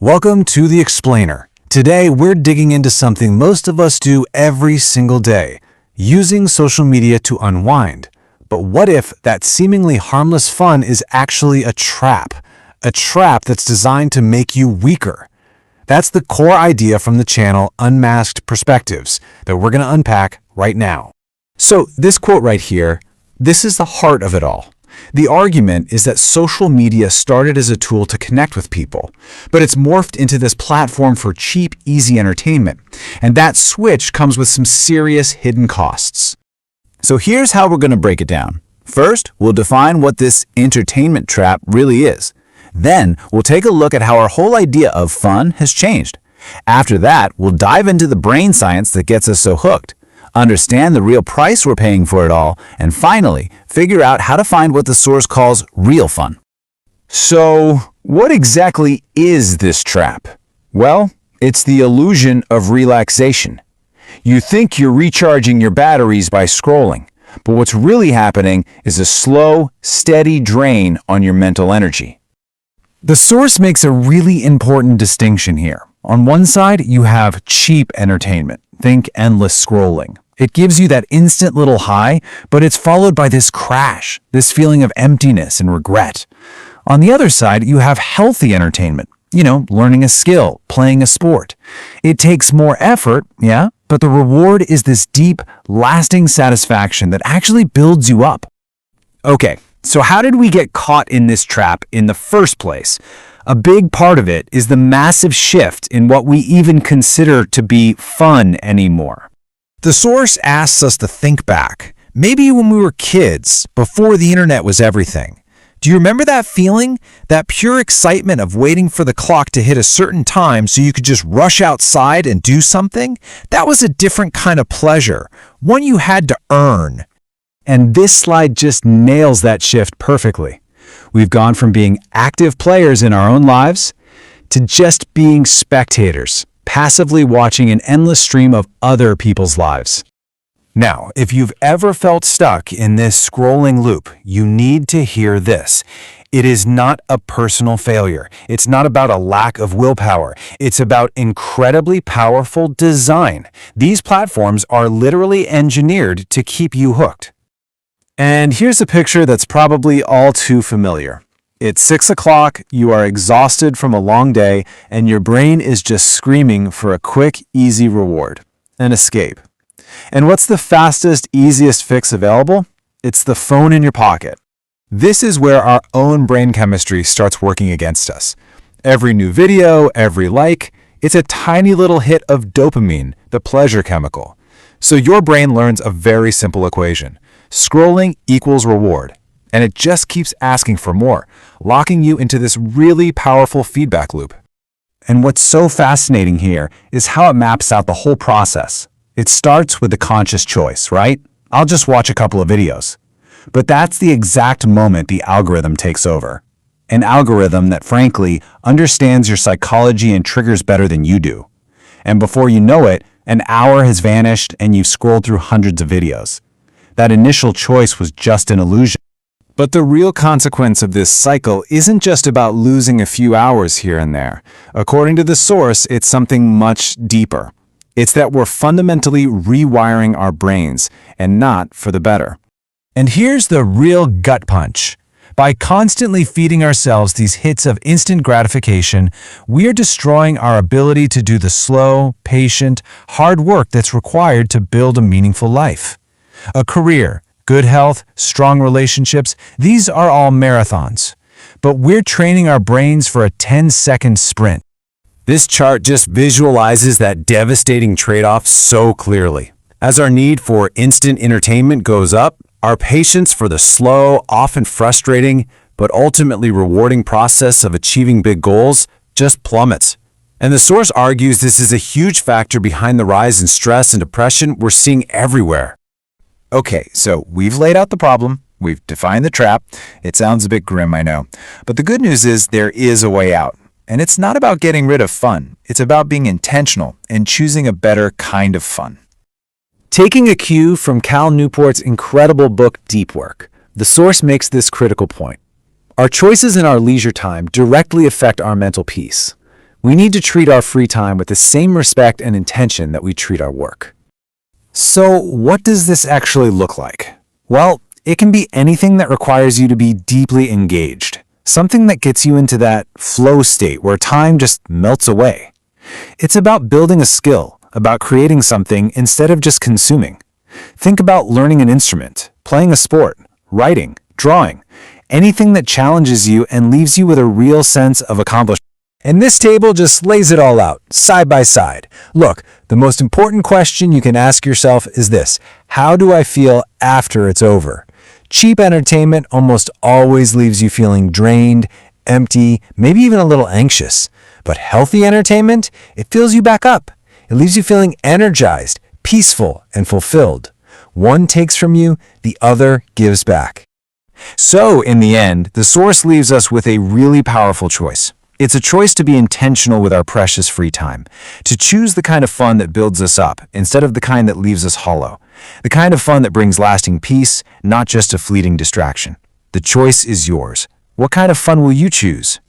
Welcome to The Explainer. Today, we're digging into something most of us do every single day, using social media to unwind. But what if that seemingly harmless fun is actually a trap? A trap that's designed to make you weaker. That's the core idea from the channel Unmasked Perspectives that we're going to unpack right now. So this quote right here, this is the heart of it all. The argument is that social media started as a tool to connect with people, but it's morphed into this platform for cheap, easy entertainment. And that switch comes with some serious hidden costs. So here's how we're going to break it down. First, we'll define what this entertainment trap really is. Then, we'll take a look at how our whole idea of fun has changed. After that, we'll dive into the brain science that gets us so hooked, understand the real price we're paying for it all, and finally, figure out how to find what the source calls real fun. So, what exactly is this trap? Well, it's the illusion of relaxation. You think you're recharging your batteries by scrolling, but what's really happening is a slow, steady drain on your mental energy. The source makes a really important distinction here. On one side, you have cheap entertainment. Think endless scrolling. It gives you that instant little high, but it's followed by this crash, this feeling of emptiness and regret. On the other side, you have healthy entertainment. Learning a skill, playing a sport. It takes more effort, yeah, but the reward is this deep, lasting satisfaction that actually builds you up. Okay, so how did we get caught in this trap in the first place? A big part of it is the massive shift in what we even consider to be fun anymore. The source asks us to think back, maybe when we were kids, before the internet was everything. Do you remember that feeling? That pure excitement of waiting for the clock to hit a certain time so you could just rush outside and do something? That was a different kind of pleasure, one you had to earn. And this slide just nails that shift perfectly. We've gone from being active players in our own lives to just being spectators, passively watching an endless stream of other people's lives. Now, if you've ever felt stuck in this scrolling loop, you need to hear this. It is not a personal failure. It's not about a lack of willpower. It's about incredibly powerful design. These platforms are literally engineered to keep you hooked. And here's a picture that's probably all too familiar. It's 6 o'clock, you are exhausted from a long day, and your brain is just screaming for a quick, easy reward, an escape. And what's the fastest, easiest fix available? It's the phone in your pocket. This is where our own brain chemistry starts working against us. Every new video, every like, it's a tiny little hit of dopamine, the pleasure chemical. So your brain learns a very simple equation. Scrolling equals reward, and it just keeps asking for more, locking you into this really powerful feedback loop. And what's so fascinating here is how it maps out the whole process. It starts with the conscious choice, right? I'll just watch a couple of videos. But that's the exact moment the algorithm takes over. An algorithm that, frankly, understands your psychology and triggers better than you do. And before you know it, an hour has vanished and you've scrolled through hundreds of videos. That initial choice was just an illusion. But the real consequence of this cycle isn't just about losing a few hours here and there. According to the source, it's something much deeper. It's that we're fundamentally rewiring our brains, and not for the better. And here's the real gut punch. By constantly feeding ourselves these hits of instant gratification, we're destroying our ability to do the slow, patient, hard work that's required to build a meaningful life. A career, good health, strong relationships, these are all marathons. But we're training our brains for a 10-second sprint. This chart just visualizes that devastating trade-off so clearly. As our need for instant entertainment goes up, our patience for the slow, often frustrating, but ultimately rewarding process of achieving big goals just plummets. And the source argues this is a huge factor behind the rise in stress and depression we're seeing everywhere. Okay, so we've laid out the problem, we've defined the trap. It sounds a bit grim, I know. But the good news is there is a way out. And it's not about getting rid of fun. It's about being intentional and choosing a better kind of fun. Taking a cue from Cal Newport's incredible book, Deep Work, the source makes this critical point. Our choices in our leisure time directly affect our mental peace. We need to treat our free time with the same respect and intention that we treat our work. So, what does this actually look like? Well, it can be anything that requires you to be deeply engaged. Something that gets you into that flow state where time just melts away. It's about building a skill, about creating something instead of just consuming. Think about learning an instrument, playing a sport, writing, drawing, anything that challenges you and leaves you with a real sense of accomplishment. And this table just lays it all out, side by side. Look, the most important question you can ask yourself is this: how do I feel after it's over? Cheap entertainment almost always leaves you feeling drained, empty, maybe even a little anxious. But healthy entertainment, it fills you back up. It leaves you feeling energized, peaceful, and fulfilled. One takes from you, the other gives back. So, in the end, the source leaves us with a really powerful choice. It's a choice to be intentional with our precious free time, to choose the kind of fun that builds us up instead of the kind that leaves us hollow, the kind of fun that brings lasting peace, not just a fleeting distraction. The choice is yours. What kind of fun will you choose?